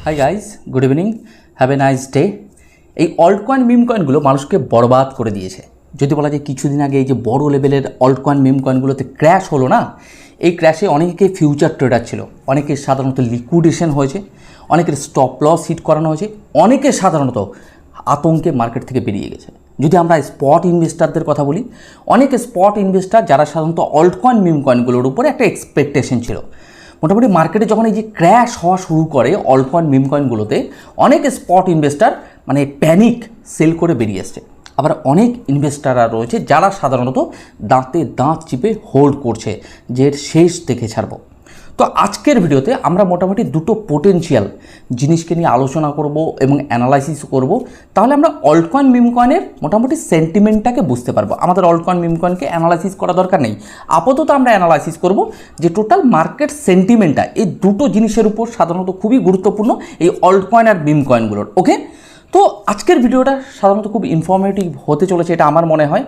Hi guys, good evening, have a nice day. এই alt coin meme কয়েনগুলো মানুষকে বরবাদ করে দিয়েছে। যদি বলা যায় কিছুদিন আগে এই যে বড় লেভেলের অল্ট কয়েন মিম কয়েনগুলোতে ক্র্যাশ হলো না, এই ক্র্যাশে অনেকে ফিউচার ট্রেডার ছিল, অনেকের সাধারণত লিকুইডেশন হয়েছে, অনেকের স্টপ লস হিট করানো হয়েছে, অনেকে সাধারণত আতঙ্কে মার্কেট থেকে বেরিয়ে গেছে। যদি আমরা স্পট ইনভেস্টারদের কথা বলি, অনেক স্পট ইনভেস্টার যারা সাধারণত অল্ট কয়েন মিম কয়েনগুলোর উপরে একটা এক্সপেকটেশন ছিল, মোটামুটি মার্কেটে যখন এই যে ক্র্যাশ হওয়া শুরু করে অল্ট কয়েন মিম কয়েনগুলোতে, অনেক স্পট ইনভেস্টার মানে প্যানিক সেল করে বেরিয়ে আসছে। আবার অনেক ইনভেস্টাররা রয়েছে যারা সাধারণত দাঁতে দাঁত চিপে হোল্ড করছে যে এর শেষ দেখে ছাড়বো। তো আজকের ভিডিওতে আমরা মোটামুটি দুটো পোটেনশিয়াল জিনিসকে নিয়ে আলোচনা করব এবং অ্যানালাইসিস করব। তাহলে আমরা অল্ট কয়েন মিম কয়েনের মোটামুটি সেন্টিমেন্টটাকে বুঝতে পারবো। আমাদের অল্ট কয়েন মিম কয়েনকে অ্যানালাইসিস করা দরকার নেই, আপাতত আমরা অ্যানালাইসিস করব যে টোটাল মার্কেট সেন্টিমেন্টটা এই দুটো জিনিসের উপর সাধারণত খুবই গুরুত্বপূর্ণ, এই অল্ট কয়েন আর মিম কয়েনগুলোর। ওকে, তো আজকের ভিডিওটা সাধারণত খুব ইনফরমেটিভ হতে চলেছে, এটা আমার মনে হয়।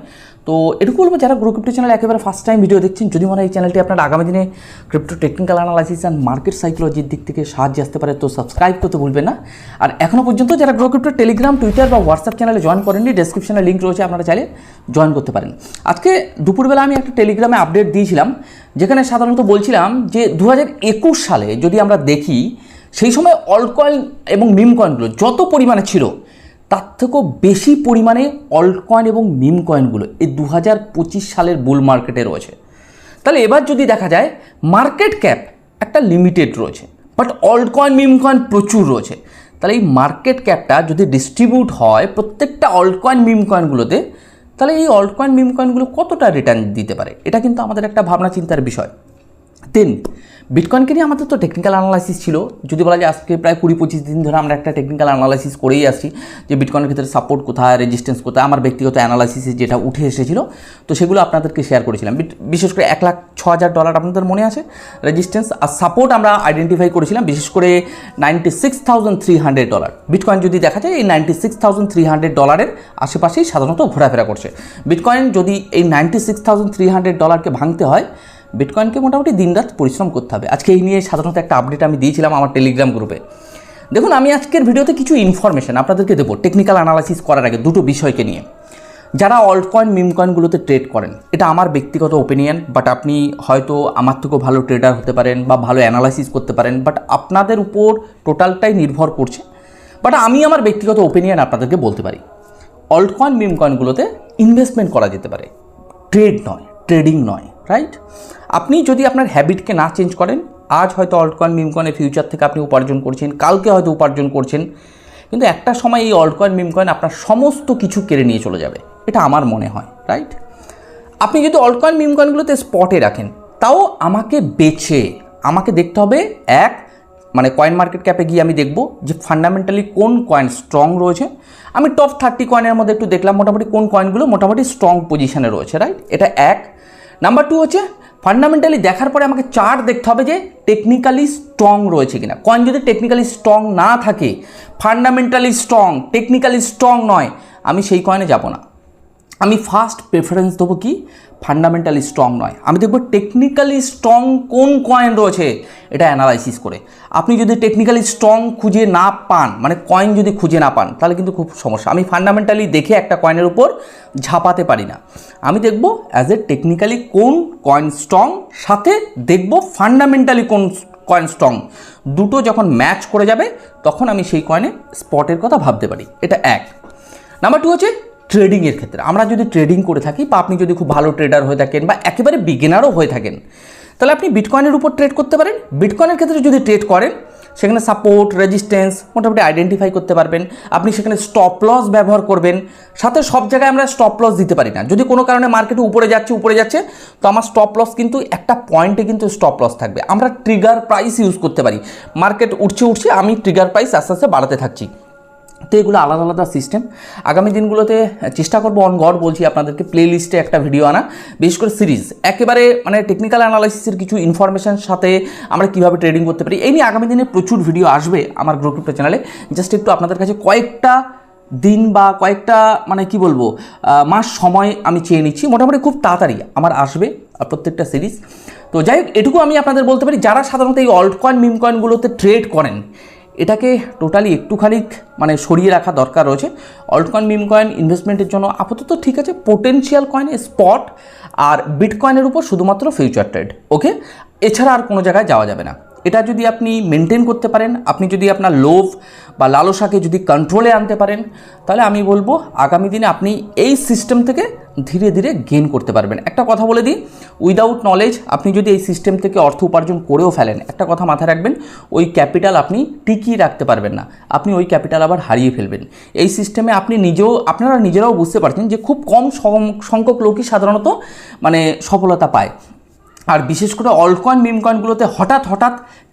তো এটুকু বলবো, যারা গ্রো ক্রিপ্টো চ্যানেল একেবারে ফার্স্ট টাইম ভিডিও দেখছেন, যদি মনে হয় এই চ্যানেলটি আপনার আগামী দিনে crypto technical analysis and market সাইকোলজির দিক থেকে সাহায্য আসতে পারে, তো সাবস্ক্রাইব করতে ভুলবেন না। আর এখনও পর্যন্ত যারা গ্রো ক্রিপ্টো টেলিগ্রাম, টুইটার বা হোয়াটসঅ্যাপ চ্যানেলে জয়েন করেননি, ডেসক্রিপশনে লিঙ্ক রয়েছে, আপনারা চাইলে জয়েন করতে পারেন। আজকে দুপুরবেলা আমি একটা টেলিগ্রামে আপডেট দিয়েছিলাম, যেখানে সাধারণত বলছিলাম যে 2021 সালে যদি আমরা দেখি, সেই সময় অল্ট কয়েন এবং মিম কয়েনগুলো যত পরিমাণে ছিল, তার থেকেও বেশি পরিমাণে অল্ট কয়েন এবং মিম কয়েনগুলো এই 2025 সালের বুল মার্কেটে রয়েছে। তাহলে এবার যদি দেখা যায়, মার্কেট ক্যাপ একটা লিমিটেড রয়েছে, but alt coin meme coin প্রচুর রয়েছে। তাহলে এই মার্কেট ক্যাপটা যদি ডিস্ট্রিবিউট হয় প্রত্যেকটা অল্ট কয়েন মিম কয়েনগুলোতে, তাহলে এই অল্ট কয়েন মিম কয়েনগুলো কতটা রিটার্ন দিতে পারে, এটা কিন্তু আমাদের একটা ভাবনা চিন্তার বিষয়। দেন বিটকয়েনকে নিয়ে আমাদের তো টেকনিক্যাল অ্যানালাইসিস ছিল। যদি বলা যায় আজকে প্রায় 20-25 দিন ধরে আমরা একটা টেকনিক্যাল অ্যানালাইসিস করেই আসছি যে বিটকয়েনের ক্ষেত্রে সাপোর্ট কোথায়, রেজিস্ট্যান্স কোথায়। আমার ব্যক্তিগত অ্যানালাইসিসে যেটা উঠে এসেছিল, তো সেগুলো আপনাদেরকে শেয়ার করেছিলাম। বিশেষ করে $1,06,000 আপনাদের মনে আছে রেজিস্ট্যান্স, আর সাপোর্ট আমরা আইডেন্টিফাই করেছিলাম বিশেষ করে $96,300। বিটকয়েন যদি দেখা যায় এই $96,300 আশেপাশেই সাধারণত ঘোরাফেরা করছে। বিটকয়েন যদি এই $96,300কে ভাঙতে হয়, বিটকয়েনকে মোটামুটি দিনরাত পরিশ্রম করতে হবে। আজকে এই নিয়ে সাধারণত একটা আপডেট আমি দিয়েছিলাম আমার টেলিগ্রাম গ্রুপে। দেখুন, আমি আজকের ভিডিওতে কিছু ইনফরমেশন আপনাদেরকে দেবো টেকনিক্যাল অ্যানালাইসিস করার আগে দুটো বিষয়কে নিয়ে। যারা অল্ট কয়েন মিম কয়েনগুলোতে ট্রেড করেন, এটা আমার ব্যক্তিগত ওপিনিয়ন, বাট আপনি হয়তো আমার থেকেও ভালো ট্রেডার হতে পারেন বা ভালো অ্যানালাইসিস করতে পারেন, বাট আপনাদের উপর টোটালটাই নির্ভর করছে। বাট আমি আমার ব্যক্তিগত ওপিনিয়ন আপনাদেরকে বলতে পারি, অল্ট কয়েন মিম কয়েনগুলোতে ইনভেস্টমেন্ট করা যেতে পারে, ট্রেড নয়, ট্রেডিং নয়, রাইট? আপনি যদি আপনার হ্যাবিটকে না চেঞ্জ করেন, আজ হয়তো অল্ট কয়েন মিম কয়েনের ফিউচার থেকে আপনি উপার্জন করছেন, কালকে হয়তো উপার্জন করছেন, কিন্তু একটা সময় এই অল্ট কয়েন মিম কয়েন আপনার সমস্ত কিছু কেড়ে নিয়ে চলে যাবে, এটা আমার মনে হয়, রাইট? আপনি যদি অল্ট কয়েন মিম কয়েনগুলোতে স্পটে রাখেন, তাও আমাকে দেখতে হবে মানে কয়েন মার্কেট ক্যাপে গিয়ে আমি দেখব যে ফান্ডামেন্টালি কোন কয়েন স্ট্রং রয়েছে। আমি টপ 30 কয়েনের মধ্যে একটু দেখলাম মোটামুটি কোন কয়েনগুলো মোটামুটি স্ট্রং পজিশনে রয়েছে, রাইট? এটা এক। নাম্বার 2 হচ্ছে ফান্ডামেন্টালি দেখার পরে আমাকে চার্ট দেখতে হবে যে টেকনিক্যালি স্ট্রং রয়েছে কিনা। কয়েন যদি টেকনিক্যালি স্ট্রং না থাকে, ফান্ডামেন্টালি স্ট্রং, টেকনিক্যালি স্ট্রং নয়, আমি সেই কয়েনে যাব না। আমি ফার্স্ট প্রেফারেন্স দেবো কি, ফান্ডামেন্টালি স্ট্রং নয়, আমি দেখব টেকনিক্যালি স্ট্রং কোন কয়েন রয়েছে এটা অ্যানালাইসিস করে। আপনি যদি টেকনিক্যালি স্ট্রং খুঁজে না পান, মানে কয়েন যদি খুঁজে না পান, তাহলে কিন্তু খুব সমস্যা। আমি ফান্ডামেন্টালি দেখে একটা কয়েনের উপর ঝাঁপাতে পারি না, আমি দেখব অ্যাজ এ টেকনিক্যালি কোন কয়েন স্ট্রং, সাথে দেখব ফান্ডামেন্টালি কোন কয়েন স্ট্রং। দুটো যখন ম্যাচ করে যাবে, তখন আমি সেই কয়েনে স্পটের কথা ভাবতে পারি। এটা এক। নাম্বার 2 হচ্ছে ট্রেডিংয়ের ক্ষেত্রে। আমরা যদি ট্রেডিং করে থাকি, বা আপনি যদি খুব ভালো ট্রেডার হয়ে থাকেন বা একেবারে বিগিনারও হয়ে থাকেন, তাহলে আপনি বিটকয়েনের উপর ট্রেড করতে পারেন। বিটকয়েনের ক্ষেত্রে যদি ট্রেড করেন, সেখানে সাপোর্ট, রেজিস্ট্যান্স মোটামুটি আইডেন্টিফাই করতে পারবেন। আপনি সেখানে স্টপ লস ব্যবহার করবেন। সাথে সব জায়গায় আমরা স্টপ লস দিতে পারি না। যদি কোনো কারণে মার্কেটে উপরে যাচ্ছে, তো আমার স্টপ লস কিন্তু একটা পয়েন্টে কিন্তু স্টপ লস থাকবে। আমরা ট্রিগার প্রাইস ইউজ করতে পারি। মার্কেট উঠছে, আমি ট্রিগার প্রাইস আস্তে আস্তে বাড়াতে থাকছি। তো এগুলো আলাদা আলাদা সিস্টেম। আগামী দিনগুলোতে চেষ্টা করবো, অন গড বলছি আপনাদেরকে, প্লে লিস্টে একটা ভিডিও আনা, বিশেষ করে সিরিজ একেবারে মানে টেকনিক্যাল অ্যানালাইসিসের কিছু ইনফরমেশন সাথে আমরা কীভাবে ট্রেডিং করতে পারি, এই নিয়ে আগামী দিনে প্রচুর ভিডিও আসবে আমার গ্রো ক্রিপ্টো চ্যানেলে। জাস্ট একটু আপনাদের কাছে কয়েকটা দিন বা কয়েকটা মানে কি বলবো মাস সময় আমি চেয়ে নিচ্ছি, মোটামুটি খুব তাড়াতাড়ি আমার আসবে প্রত্যেকটা সিরিজ। তো যাই হোক, এটুকু আমি আপনাদের বলতে পারি, যারা সাধারণত এই অল্ট কয়েন মিম কয়েনগুলোতে ট্রেড করেন, এটাকে টোটালি একটুখানি মানে সরিয়ে রাখা দরকার রয়েছে। অল্ট কয়েন মিম কয়েন ইনভেস্টমেন্টের জন্য আপাতত ঠিক আছে, পোটেনশিয়াল কয়েনে স্পট আর বিটকয়েনের উপর শুধুমাত্র ফিউচার ট্রেড, ওকে, এছাড়া আর কোনো জায়গায় যাওয়া যাবে না। এটা যদি আপনি মেনটেন করতে পারেন, আপনি যদি আপনার লোভ বা লালসাকে যদি কন্ট্রোলে আনতে পারেন, তাহলে আমি বলবো আগামী দিনে আপনি এই সিস্টেম থেকে ধীরে ধীরে গেইন করতে পারবেন। একটা কথা বলে দিই, উইদাউট নলেজ আপনি যদি এই সিস্টেম থেকে অর্থ উপার্জন করেও ফেলেন, একটা কথা মাথায় রাখবেন, ওই ক্যাপিটাল আপনি টিকিয়ে রাখতে পারবেন না, আপনি ওই ক্যাপিটাল আবার হারিয়ে ফেলবেন। এই সিস্টেমে আপনি আপনারা নিজেরাও বুঝতে পারছেন যে খুব কম সংখ্যক লোকই সাধারণত মানে সফলতা পায়। আর বিশেষ করে অল্ট কয়েন মিম কয়েনগুলোতে হঠাৎ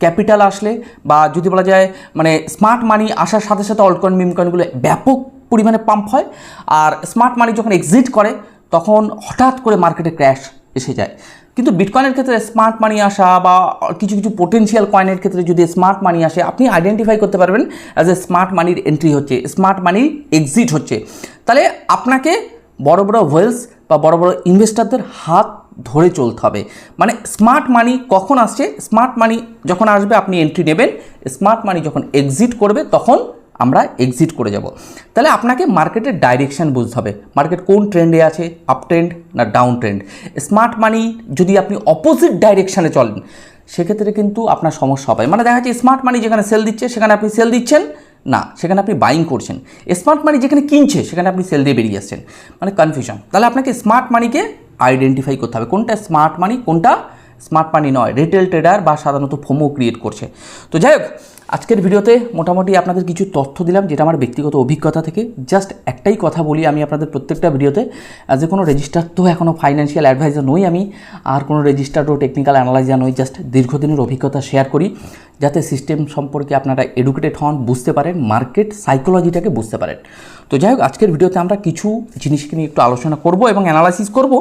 ক্যাপিটাল আসলে বা যদি বলা যায় মানে স্মার্ট মানি আসার সাথে সাথে অল্ট কয়েন মিম কয়েনগুলো ব্যাপক পরিমাণে পাম্প হয়। আর স্মার্ট মানি যখন এক্সিট করে তখন হঠাৎ করে মার্কেটে ক্র্যাশ এসে যায়। কিন্তু বিটকয়েনের ক্ষেত্রে স্মার্ট মানি আসা বা কিছু কিছু পোটেনশিয়াল কয়েনের ক্ষেত্রে যদি স্মার্ট মানি আসে, আপনি আইডেন্টিফাই করতে পারবেন অ্যাজ এ স্মার্ট মানির এন্ট্রি হচ্ছে, স্মার্ট মানির এক্সিট হচ্ছে। তাহলে আপনাকে বড় বড় ওয়েলস বা বড় বড় ইনভেস্টারদের হাত ধরে চলতে হবে। মানে স্মার্ট মানি কখন আসছে, স্মার্ট মানি যখন আসবে আপনি এন্ট্রি নেবেন, স্মার্ট মানি যখন এক্সিট করবে তখন আমরা এক্সিট করে যাব। তাহলে আপনাকে মার্কেটের ডাইরেকশন বুঝতে হবে, মার্কেট কোন ট্রেন্ডে আছে, আপ ট্রেন্ড না ডাউন ট্রেন্ড। স্মার্ট মানি যদি আপনি অপোজিট ডাইরেকশানে চলেন সেক্ষেত্রে কিন্তু আপনার সমস্যা হবে। মানে দেখা যাচ্ছে স্মার্ট মানি যেখানে সেল দিচ্ছে সেখানে আপনি সেল দিচ্ছেন না, সেখানে আপনি বাইং করছেন। স্মার্ট মানি যেখানে কিনছে সেখানে আপনি সেল দিয়ে বেরিয়ে আসছেন, মানে কনফিউশন। তাহলে আপনাকে স্মার্ট মানিকে আইডেন্টিফাই করতে হবে কোনটা স্মার্ট মানি কোনটা স্মার্ট মানি নয়, রিটেল ট্রেডার বা সাধারণত ফোমো ক্রিয়েট করছে। তো যাই হোক, আজকের ভিডিওতে মোটামুটি আপনাদের কিছু তথ্য দিলাম যেটা আমার ব্যক্তিগত অভিজ্ঞতা থেকে। জাস্ট একটাই কথা বলি, আমি আপনাদের প্রত্যেকটা ভিডিওতে অ্যাজ এ কোনো রেজিস্টার তো এখনও ফাইন্যান্সিয়াল অ্যাডভাইজার নই আমি, আর কোনো রেজিস্টার্ড ও টেকনিক্যাল অ্যানালাইজার নই, জাস্ট দীর্ঘদিনের অভিজ্ঞতা শেয়ার করি যাতে সিস্টেম সম্পর্কে আপনারা এডুকেটেড হন, বুঝতে পারেন, মার্কেট সাইকোলজিটাকে বুঝতে পারেন। তো যাই হোক, আজকের ভিডিওতে আমরা কিছু জিনিসকে নিয়ে একটু আলোচনা করব এবং অ্যানালাইসিস করব।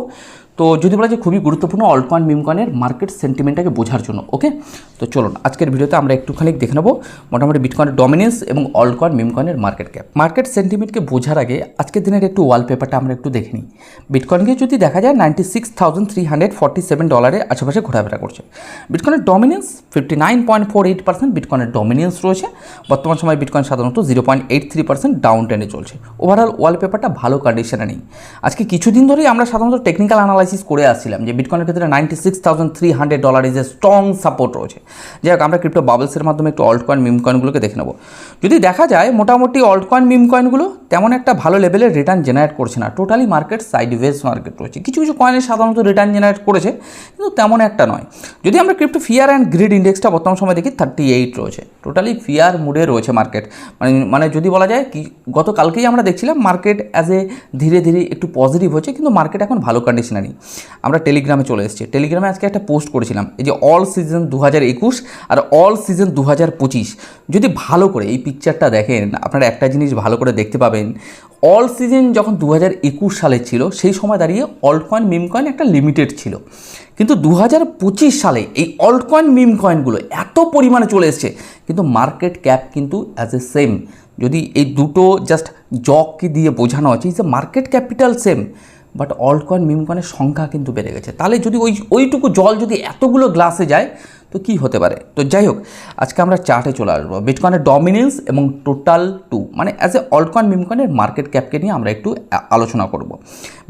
তো যদি বলা যায় খুবই গুরুত্বপূর্ণ অল্ট কয়েন মিম কয়েনের মার্কেট সেন্টিমেন্টটাকে বোঝার জন্য, ওকে। তো চলুন আজকের ভিডিওতে আমরা একটুখানি দেখে নেব মোটামুটি বিটকয়েনের ডমিনেন্স এবং অল্ট কয়েন মিম কয়েনের মার্কেট ক্যাপ। মার্কেট সেন্টিমেন্টকে বোঝার আগে আজকের দিনের একটু ওয়ালপেপারটা আমরা একটু দেখে নিই। বিটকয়েনকে যদি দেখা যায় $96,347 আশেপাশে ঘোরাফেরা করছে। বিটকয়েনের ডমিনেন্স 59.48%, বিটকয়েনের ডমিনেন্স রয়েছে। বর্তমান সময়ে বিটকয়েন সাধারণত 0.83% ডাউন ট্রেন্ডে চলছে। ওভারঅল ওয়ালপেপারটা ভালো কন্ডিশনে নেই। আজকে কিছুদিন ধরেই আমরা সাধারণত টেকনিক্যাল অ্যানালাইসিস করে আসছিলাম যে বিটকয়েনের ক্ষেত্রে $96,300 ইজ এ স্ট্রং সাপোর্ট রয়েছে। যাই হোক, আমরা ক্রিপ্টো বাবলসের মাধ্যমে একটু অল্ট কয়েন মিম কয়েনগুলোকে দেখে নেব। যদি দেখা যায় মোটামুটি অল্ট কয়েন মিম কয়েনগুলো তেমন একটা ভালো লেভেলের রিটার্ন জেনারেট করছে না, টোটালি মার্কেট সাইডওয়েজ মার্কেট রয়েছে। কিছু কিছু কয়েনে সাধারণত রিটার্ন জেনারেট করেছে কিন্তু তেমন একটা নয়। যদি আমরা ক্রিপ্টো ফিয়ার অ্যান্ড গ্রিড ইন্ডেক্সটা বর্তমান সময় দেখি 38 রয়েছে, টোটালি ফিয়ার মুডে রয়েছে মার্কেট। মানে যদি বলা যায় কি গতকালকেই আমরা দেখছিলাম মার্কেট অ্যাজ এ ধীরে ধীরে একটু পজিটিভ হচ্ছে, কিন্তু মার্কেট এখন ভালো কন্ডিশনে নেই। আমরা টেলিগ্রামে চলে এসেছি, টেলিগ্রামে আজকে একটা পোস্ট করেছিলাম এই যে অল সিজন 2021 আর অল সিজন 2025। যদি ভালো করে এই পিকচারটা দেখেন আপনারা একটা জিনিস ভালো করে দেখতে পাবেন, অল সিজন যখন 2021 সালে ছিল সেই সময় দাঁড়িয়ে অল্ট কয়েন মিম কয়েন একটা লিমিটেড ছিল, কিন্তু 2025 সালে এই অল্ট কয়েন মিম কয়েনগুলো এত পরিমাণে চলে এসছে, কিন্তু মার্কেট ক্যাপ কিন্তু অ্যাজ এ সেম। যদি এই দুটো জাস্ট জককে দিয়ে বোঝানো হচ্ছে যে market capital same, but alt coin meme কয়েনের সংখ্যা কিন্তু বেড়ে গেছে। তাহলে যদি ওইটুকু জল যদি এতগুলো গ্লাসে যায় তো কি হতে পারে। তো যাই হোক, আজকে আমরা চার্টে চলে আসবো বিটকয়েনের ডমিনেন্স এবং টোটাল মানে as a alt coin meme কয়েনের মার্কেট ক্যাপকে নিয়ে আমরা একটু আলোচনা করব।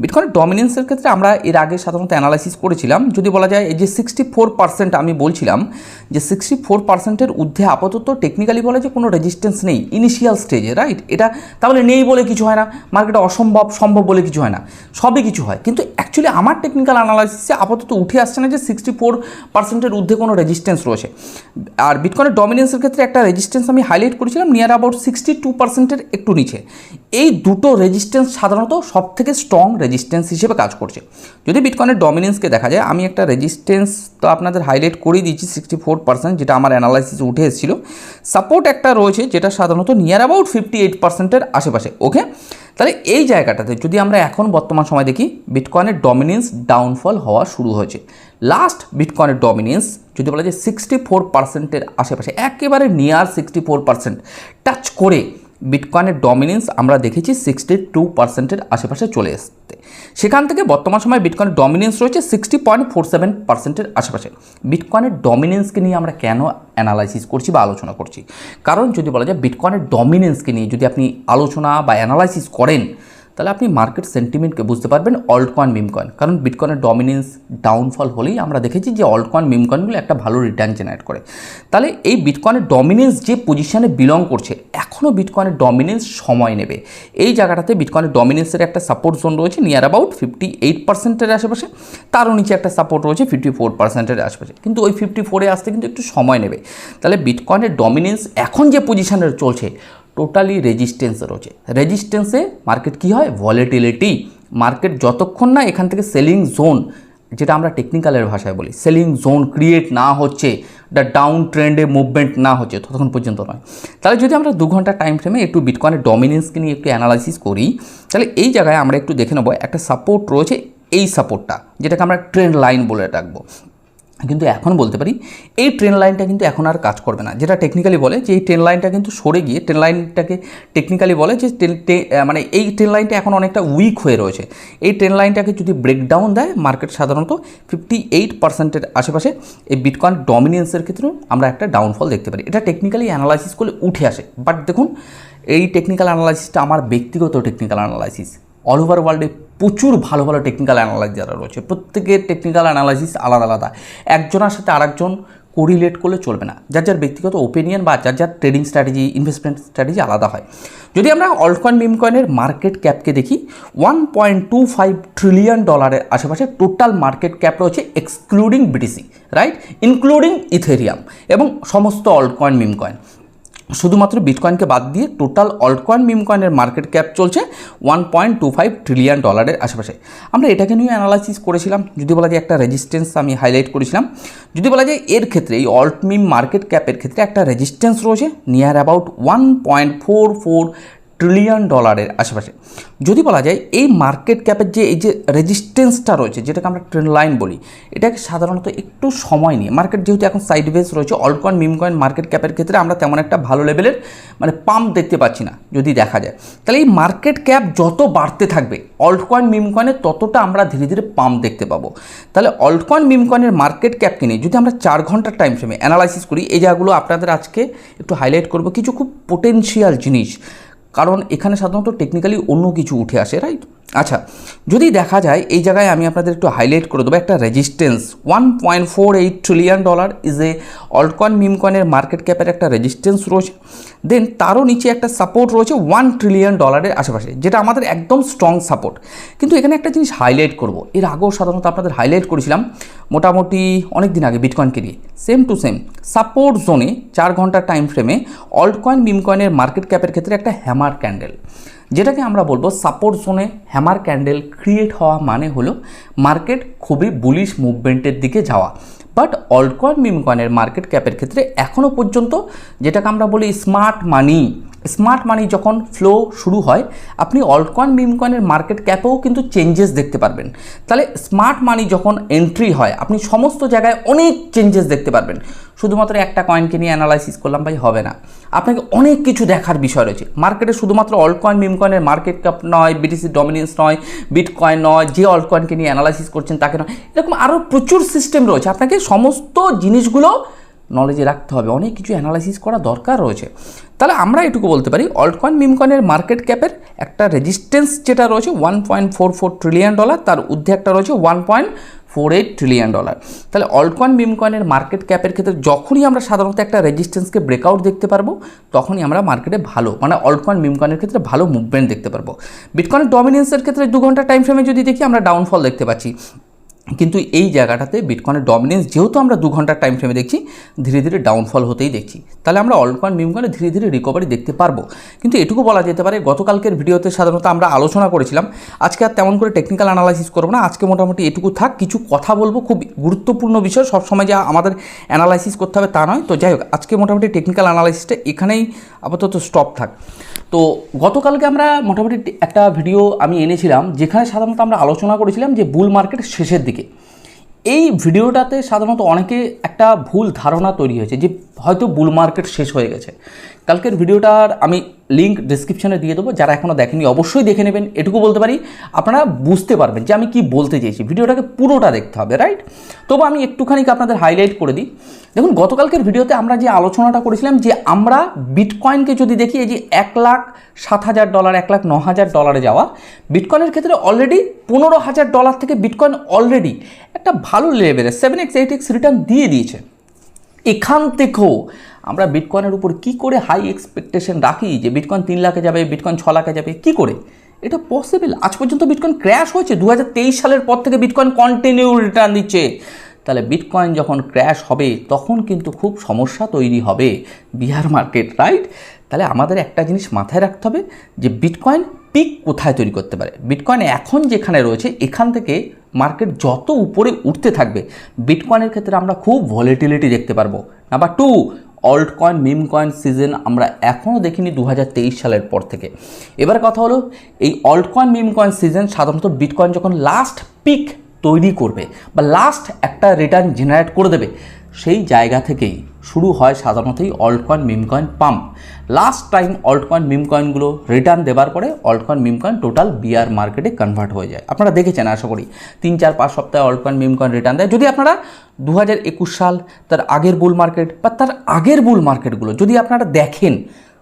বিটকয়েনের ডমিনেন্সের ক্ষেত্রে আমরা এর আগে সাধারণত অ্যানালাইসিস করেছিলাম। যদি বলা যায় এই যে 64% আমি বলছিলাম যে 64%-এর ঊর্ধ্বে আপাতত টেকনিক্যালি বলে যে কোনো রেজিস্ট্যান্স নেই ইনিশিয়াল স্টেজে, রাইট। এটা তাহলে নেই বলে কিছু হয় না, মার্কেটে সম্ভব বলে কিছু হয় না, সবই কিছু হয়। কিন্তু অ্যাকচুয়ালি আমার টেকনিক্যাল অ্যানালাইসিসে আপাতত উঠে আসছে না যে 64%-এর ঊর্ধ্বে কোনো রেজিস্ট্যান্স রয়েছে। আর বিটকয়েনের ডমিনেন্সের ক্ষেত্রে একটা রেজিস্ট্যান্স আমি হাইলাইট করেছিলাম নিয়ার অ্যাবাউট 62%-এর একটু নিচে। এই দুটো রেজিস্ট্যান্স সাধারণত সব থেকে স্ট্রং রেজিস্ট্যান্স হিসেবে কাজ করছে। যদি বিটকয়েনের ডমিনেন্সকে দেখা যায়, আমি একটা রেজিস্ট্যান্স তো আপনাদের হাইলাইট করেই দিয়েছি 64%, যেটা আমার অ্যানালাইসিসে উঠে এসেছিল। সাপোর্ট একটা রয়েছে যেটা সাধারণত নিয়ার অ্যাবাউট 58%-এর আশেপাশে, ওকে। তাহলে এই জায়গাটাতে যদি আমরা এখন বর্তমান সময় দেখি বিটকয়েনের ডমিনেন্স ডাউনফল হওয়া শুরু হয়েছে। লাস্ট বিটকয়েনের ডমিনেন্স যদি বলা যায় 64%-এর আশেপাশে, একেবারে নিয়ার 64% টাচ করে বিটকয়েনের ডমিনেন্স আমরা দেখেছি 62%-এর আশেপাশে চলে আসতে, সেখান থেকে বর্তমান সময়ে বিটকয়েনের ডমিনেন্স রয়েছে 60.47%-এর আশেপাশে। বিটকয়েনের ডমিনেন্সকে নিয়ে আমরা কেন অ্যানালাইসিস করছি বা আলোচনা করছি? কারণ যদি বলা যায় বিটকয়েনের ডমিনেন্সকে নিয়ে যদি আপনি আলোচনা বা অ্যানালাইসিস করেন, তাহলে আপনি মার্কেট সেন্টিমেন্টকে বুঝতে পারবেন অল্ট কয়েন মিম কয়েন। কারণ বিটকয়েনের ডমিনেন্স ডাউনফল হলেই আমরা দেখেছি যে অল্ট কয়েন মিম কয়েনগুলো একটা ভালো রিটার্ন জেনারেট করে। তাহলে এই বিটকয়েনের ডমিনেন্স যে পজিশনে বিলং করছে, এখনও বিটকয়েনের ডমিনেন্স সময় নেবে। এই জায়গাটাতে বিটকয়েনের ডমিনেন্সের একটা সাপোর্ট জোন রয়েছে নিয়ার অ্যাবাউট 58%-এর আশেপাশে, তারও নিচে একটা সাপোর্ট রয়েছে 54%-এর আশেপাশে, কিন্তু ওই 54-এ আসতে কিন্তু একটু সময় নেবে। তাহলে বিটকয়েনের ডমিনেন্স এখন যে পজিশনে চলছে টোটালি রেজিস্ট্যান্সে রয়েছে। রেজিস্ট্যান্সে মার্কেট কী হয়? ভলিটিলিটি। মার্কেট যতক্ষণ না এখান থেকে সেলিং জোন, যেটা আমরা টেকনিক্যালের ভাষায় বলি, সেলিং জোন ক্রিয়েট না হচ্ছে, দ্য ডাউন ট্রেন্ডে মুভমেন্ট না হচ্ছে, ততক্ষণ পর্যন্ত নয়। তাহলে যদি আমরা 2 ঘন্টা টাইম ফ্রেমে একটু বিটকয়েনের ডমিনেন্সকে নিয়ে একটু অ্যানালাইসিস করি, তাহলে এই জায়গায় আমরা একটু দেখে নেব একটা সাপোর্ট রয়েছে, এই সাপোর্টটা যেটাকে আমরা ট্রেন্ড লাইন বলে রাখবো। কিন্তু এখন বলতে পারি এই ট্রেন্ড লাইনটা কিন্তু এখন আর কাজ করবে না, যেটা টেকনিক্যালি বলে যে এই ট্রেন্ড লাইনটা কিন্তু সরে গিয়ে, ট্রেন্ড লাইনটাকে টেকনিক্যালি বলে যে মানে এই ট্রেন্ড লাইনটা এখন অনেকটা উইক হয়ে রয়েছে। এই ট্রেন্ড লাইনটাকে যদি ব্রেকডাউন দেয় মার্কেট, সাধারণত 58%-এর আশেপাশে এই বিটকয়েন ডমিনেন্সের ক্ষেত্রেও আমরা একটা ডাউনফল দেখতে পারি। এটা টেকনিক্যালি অ্যানালাইসিস করলে উঠে আসে। বাট দেখুন, এই টেকনিক্যাল অ্যানালাইসিসটা আমার ব্যক্তিগত টেকনিক্যাল অ্যানালাইসিস। অল ওভার ওয়ার্ল্ডে প্রচুর ভালো ভালো টেকনিক্যাল অ্যানালাইজ যারা রয়েছে, প্রত্যেকের টেকনিক্যাল অ্যানালাইসিস আলাদা আলাদা। একজনের সাথে আরেকজন কোরিলেট করলে চলবে না, যার যার ব্যক্তিগত ওপিনিয়ন বা যার যার ট্রেডিং স্ট্র্যাটেজি, ইনভেস্টমেন্ট স্ট্র্যাটেজি আলাদা হয়। যদি আমরা অল্ট কয়েন মিম কয়েনের মার্কেট ক্যাপকে দেখি, $1.25 ট্রিলিয়ন আশেপাশে টোটাল মার্কেট ক্যাপ রয়েছে, excluding BTC, right, including Ethereum এবং সমস্ত অল্ট কয়েন মিম কয়েন। শুধুমাত্র বিটকয়েনকে বাদ দিয়ে টোটাল অল্ট কয়েন মিম কয়েনের মার্কেট ক্যাপ চলছে $1.25 ট্রিলিয়ন আশেপাশে। আমরা এটাকে নিয়ে অ্যানালাইসিস করেছিলাম। যদি বলা যায় একটা রেজিস্ট্যান্স আমি হাইলাইট করেছিলাম, যদি বলা যায় এর ক্ষেত্রে এই অল্ট মিম মার্কেট ক্যাপের ক্ষেত্রে একটা রেজিস্ট্যান্স রয়েছে নিয়ার অ্যাবাউট $1.44 ট্রিলিয়ন আশেপাশে। যদি বলা যায় এই মার্কেট ক্যাপের যে এই যে রেজিস্ট্যান্সটা রয়েছে, যেটাকে আমরা ট্রেন্ড লাইন বলি, এটাকে সাধারণত একটু সময় নিয়ে, মার্কেট যেহেতু এখন সাইডওয়েজ রয়েছে, alt coin meme coin market ক্যাপের ক্ষেত্রে আমরা তেমন একটা ভালো লেভেলের মানে পাম্প দেখতে পাচ্ছি না যদি দেখা যায়। তাহলে এই মার্কেট ক্যাপ যত বাড়তে থাকবে অল্ট কয়েন মিম কয়েনের ততটা আমরা ধীরে ধীরে পাম্প দেখতে পাবো। তাহলে অল্ট কয়েন মিম কয়েনের মার্কেট ক্যাপকে নিয়ে যদি আমরা 4 ঘন্টার টাইম ফ্রেমে অ্যানালাইসিস করি, এই জায়গাগুলো আপনাদের আজকে একটু হাইলাইট করবো, কিছু খুব পোটেনশিয়াল জিনিস, কারণ এখানে সাধারণত টেকনিক্যালি অন্য কিছু উঠে আসে, রাইট। আচ্ছা, যদি দেখা যায় এই জায়গায় আমি আপনাদের একটু হাইলাইট করে দেবো একটা resistance, $1.48 trillion is a alt coin meme কয়েনের মার্কেট ক্যাপের একটা রেজিস্ট্যান্স রয়েছে। দেন তারও নিচে একটা সাপোর্ট রয়েছে $1 ট্রিলিয়ন আশেপাশে, যেটা আমাদের একদম স্ট্রং সাপোর্ট। কিন্তু এখানে একটা জিনিস হাইলাইট করব, এর আগেও সাধারণত আপনাদের হাইলাইট করেছিলাম মোটামুটি অনেক দিন আগে বিটকয়েনকে নিয়ে, সেম টু সেম সাপোর্ট জোনে 4 ঘন্টার টাইম ফ্রেমে অল্ট কয়েন মিম কয়েনের মার্কেট ক্যাপের ক্ষেত্রে একটা হ্যামার ক্যান্ডেল, যেটাকে আমরা বলবো সাপোর্ট জোনে হ্যামার ক্যান্ডেল ক্রিয়েট হওয়া মানে হলো মার্কেট খুবই বুলিশ মুভমেন্টের দিকে যাওয়া। বাট অল্ট কয়েন মিম কয়েনের মার্কেট ক্যাপের ক্ষেত্রে এখনও পর্যন্ত যেটাকে আমরা বলি স্মার্ট মানি যখন ফ্লো শুরু হয়, আপনি অল্ট কয়েন মিম কয়েনের মার্কেট ক্যাপেও কিন্তু চেঞ্জেস দেখতে পারবেন। তাহলে স্মার্ট মানি যখন এন্ট্রি হয়, আপনি সমস্ত জায়গায় অনেক চেঞ্জেস দেখতে পারবেন। শুধুমাত্র একটা কয়েনকে নিয়ে অ্যানালাইসিস করলাম ভাই হবে না, আপনাকে অনেক কিছু দেখার বিষয় রয়েছে মার্কেটে। শুধুমাত্র অল্ট কয়েন মিম কয়েনের মার্কেট ক্যাপ নয়, বিটিসি ডমিনেন্স নয়, বিটকয়েন নয়, যে অল্ট কয়েনকে নিয়ে অ্যানালাইসিস করছেন তাকে নয়, এরকম আরও প্রচুর সিস্টেম রয়েছে। আপনাকে সমস্ত জিনিসগুলো নলেজে রাখতে হবে, অনেক কিছু অ্যানালাইসিস করা দরকার রয়েছে। তাহলে আমরা এটুকু বলতে পারি অল্ট কয়েন মিম কয়েনের মার্কেট ক্যাপের একটা রেজিস্ট্যান্স যেটা রয়েছে $1.44 ট্রিলিয়ন, তার ঊর্ধ্বে একটা রয়েছে $1.48 ট্রিলিয়ন। তাহলে অল্ট কয়েন মিম কয়েনের মার্কেট ক্যাপের ক্ষেত্রে যখনই আমরা সাধারণত একটা রেজিস্ট্যান্সকে ব্রেকআউট দেখতে পারবো, তখনই আমরা মার্কেটে ভালো মানে অল্ট কয়েন মিম কয়েনের ক্ষেত্রে ভালো মুভমেন্ট দেখতে পারবো। বিটকয়েনের ডমিনেন্সের ক্ষেত্রে 2 ঘন্টা টাইম ফ্রেমে যদি দেখি আমরা ডাউনফল দেখতে পাচ্ছি, কিন্তু এই জায়গাটাতে বিটকয়েনের ডমিনেন্স যেহেতু আমরা 2 ঘন্টার টাইম ফ্রেমে দেখছি, ধীরে ধীরে ডাউনফল হতেই দেখছি। তাহলে আমরা অল্ট কয়েন মিম কয়েনে ধীরে ধীরে রিকভারি দেখতে পারবো। কিন্তু এটুকু বলা যেতে পারে, গতকালকের ভিডিওতে সাধারণত আমরা আলোচনা করেছিলাম, আজকে আর তেমন করে টেকনিক্যাল অ্যানালাইসিস করবো না, আজকে মোটামুটি এটুকু থাক। কিছু কথা বলবো, খুব গুরুত্বপূর্ণ বিষয়, সবসময় যা আমাদের অ্যানালাইসিস করতে হবে তা নয়। তো যাই হোক, আজকে মোটামুটি টেকনিক্যাল অ্যানালাইসিসটা এখানেই আপাতত স্টপ থাক। তো গতকালকে আমরা মোটামুটি একটা ভিডিও আমি এনেছিলাম, যেখানে সাধারণত আমরা আলোচনা করেছিলাম যে বুল মার্কেট শেষের দিকে। এই ভিডিওটাতে সাধারণত অনেকে একটা ভুল ধারণা তৈরি হয়েছে যে হয়তো বুল মার্কেট শেষ হয়ে গেছে, কালকের ভিডিওটার আমি লিঙ্ক ডিসক্রিপশনে দিয়ে দেবো, যারা এখনও দেখেনি অবশ্যই দেখে নেবেন। এটুকু বলতে পারি আপনারা বুঝতে পারবেন যে আমি কি বলতে চেয়েছি, ভিডিওটাকে পুরোটা দেখতে হবে, রাইট? তবু আমি একটুখানি আপনাদের হাইলাইট করে দিই। দেখুন, গতকালকের ভিডিওতে আমরা যে আলোচনাটা করেছিলাম যে আমরা বিটকয়েনকে যদি দেখি, এই যে $1,07,000 $1,09,000 যাওয়া, বিটকয়েনের ক্ষেত্রে অলরেডি $15,000 থেকে বিটকয়েন অলরেডি একটা ভালো লেভেলে 7x 8x রিটার্ন দিয়ে দিয়েছে। এখান থেকেও আমরা বিটকয়েনের উপর কি করে হাই এক্সপেকটেশন রাখি যে বিটকয়েন 3 লাখে যাবে, বিটকয়েন 6 লাখে যাবে, কি করে এটা পসিবল? আজ পর্যন্ত বিটকয়েন ক্র্যাশ হয়েছে, 2023 সালের পর থেকে বিটকয়েন কন্টিনিউ রিটার্ন দিচ্ছে। তাহলে বিটকয়েন যখন ক্র্যাশ হবে তখন কিন্তু খুব সমস্যা তৈরি হবে বিয়ার মার্কেট, রাইট? তাহলে আমাদের একটা জিনিস মাথায় রাখতে হবে যে বিটকয়েন পিক কোথায় তৈরি করতে পারে। বিটকয়েন এখন যেখানে রয়েছে এখান থেকে মার্কেট যত উপরে উঠতে থাকবে বিটকয়েনের ক্ষেত্রে আমরা খুব ভলিটিলিটি দেখতে পারবো। Number 2, alt coin meme coin season আমরা এখনও দেখিনি 2023 সালের পর থেকে। এবার কথা হলো, এই alt coin meme coin season সাধারণত বিটকয়েন যখন লাস্ট পিক তৈরি করবে বা লাস্ট একটা রিটার্ন জেনারেট করে দেবে, সেই জায়গা থেকেই শুরু হয় সাধারণতই alt coin meme coin pump. Last time alt coin meme কয়েনগুলো রিটার্ন দেওয়ার পরে alt coin meme coin total bear মার্কেটে কনভার্ট হয়ে যায়। আপনারা দেখেছেন আশা করি 3-4-5 সপ্তাহে alt coin meme coin return দেয়। যদি আপনারা 2021 সাল, তার আগের বুল মার্কেট বা তার আগের বুল মার্কেটগুলো যদি আপনারা দেখেন,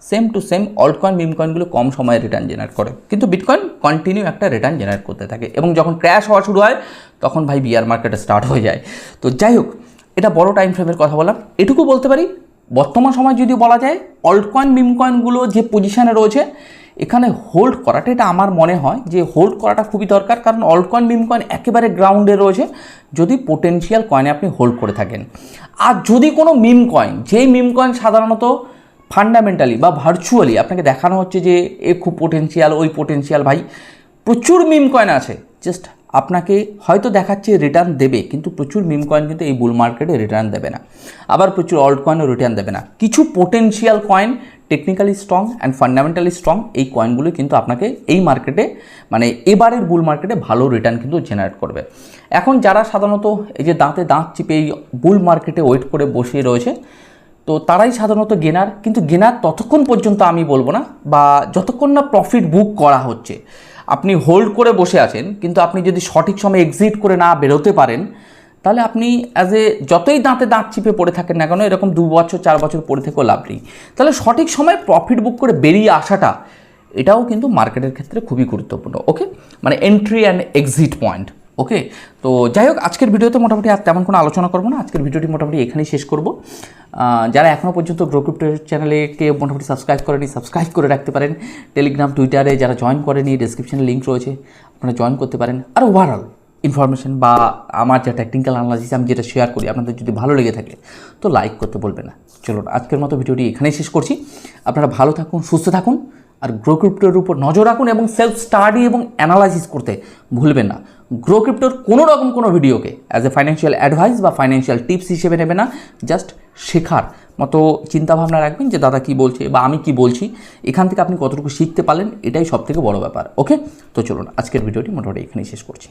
same to same alt coin meme কয়েনগুলো কম সময়ে রিটার্ন জেনারেট করে, কিন্তু বিটকয়েন কন্টিনিউ একটা রিটার্ন জেনারেট করতে থাকে এবং যখন ক্র্যাশ হওয়া শুরু হয় তখন ভাই বিয়ার মার্কেটে স্টার্ট হয়ে যায়। তো যাই হোক, এটা বড় টাইম ফ্রেমের কথা বললাম। এটুকু বলতে পারি, বর্তমান সময় যদি বলা যায় অল্ট কয়েন মিম কয়েনগুলো যে পজিশানে রয়েছে এখানে হোল্ড করাটা, এটা আমার মনে হয় যে হোল্ড করাটা খুবই দরকার। কারণ অল্ট কয়েন মিম কয়েন একেবারে গ্রাউন্ডে রয়েছে যদি পোটেনশিয়াল কয়েনে আপনি হোল্ড করে থাকেন। আর যদি কোনো মিম কয়েন, যেই মিম কয়েন সাধারণত ফান্ডামেন্টালি বা ভার্চুয়ালি আপনাকে দেখানো হচ্ছে যে এ খুব পোটেনশিয়াল, ওই পোটেনশিয়াল, ভাই প্রচুর মিম কয়েন আছে, জাস্ট আপনাকে হয়তো দেখাচ্ছে রিটার্ন দেবে, কিন্তু প্রচুর মিম কয়েন কিন্তু এই বুল মার্কেটে রিটার্ন দেবে না। আবার প্রচুর অল্ট কয়েনও রিটার্ন দেবে না। কিছু potential coin, technically strong and fundamentally strong, এই কয়েনগুলো কিন্তু আপনাকে এই মার্কেটে মানে এবারের বুল মার্কেটে ভালো রিটার্ন কিন্তু জেনারেট করবে। এখন যারা সাধারণত এই যে দাঁতে দাঁত চিপে এই বুল মার্কেটে ওয়েট করে বসে রয়েছে, তো তারাই সাধারণত গেনার। কিন্তু গেনার ততক্ষণ পর্যন্ত আমি বলবো না, বা যতক্ষণ না প্রফিট বুক করা হচ্ছে। আপনি হোল্ড করে বসে আছেন, কিন্তু আপনি যদি সঠিক সময়ে এক্সিট করে না বেরোতে পারেন, তাহলে আপনি যতই দাঁতে দাঁত চিপে পড়ে থাকেন না কেন, এরকম 2 বছর 4 বছর পড়ে থেকেও লাভ নেই। তাহলে সঠিক সময়ে প্রফিট বুক করে বেরিয়ে আসাটা, এটাও কিন্তু মার্কেটের ক্ষেত্রে খুবই গুরুত্বপূর্ণ। ওকে, মানে এন্ট্রি অ্যান্ড এক্সিট পয়েন্ট। ওকে, তো যাই হোক, আজকের ভিডিওতে মোটামুটি আর তেমন কোনো আলোচনা করবো না। আজকের ভিডিওটি মোটামুটি এখানেই শেষ করব। যারা এখনও পর্যন্ত গ্রো ক্রিপ্টো চ্যানেলকে মোটামুটি সাবস্ক্রাইব করেনি, সাবস্ক্রাইব করে রাখতে পারেন। টেলিগ্রাম, টুইটারে যারা জয়েন করেনি, ডিসক্রিপশনে লিঙ্ক রয়েছে, আপনারা জয়েন করতে পারেন। আর ওভারঅল ইনফরমেশন বা আমার যা টেকনিক্যাল অ্যানালাইসিস আমি যেটা শেয়ার করি, আপনাদের যদি ভালো লেগে থাকে তো লাইক করতে বলবেন না। চলুন, আজকের মতো ভিডিওটি এখানেই শেষ করছি। আপনারা ভালো থাকুন, সুস্থ থাকুন, আর গ্রো ক্রিপ্টোর উপর নজর রাখুন এবং সেলফ স্টাডি এবং অ্যানালাইসিস করতে ভুলবেন না। গ্রো ক্রিপ্টোর কোনো ভিডিওকে অ্যাজ এ ফাইন্যান্সিয়াল অ্যাডভাইস বা ফাইন্যান্সিয়াল টিপস হিসেবে নেবে না, জাস্ট শেখার মতো চিন্তাভাবনা রাখবেন যে দাদা কী বলছে বা আমি কি বলছি, এখান থেকে আপনি কতটুকু শিখতে পারলেন, এটাই সবথেকে বড় ব্যাপার। ওকে, তো চলুন আজকের ভিডিওটি মোটামুটি এখানেই শেষ করছি।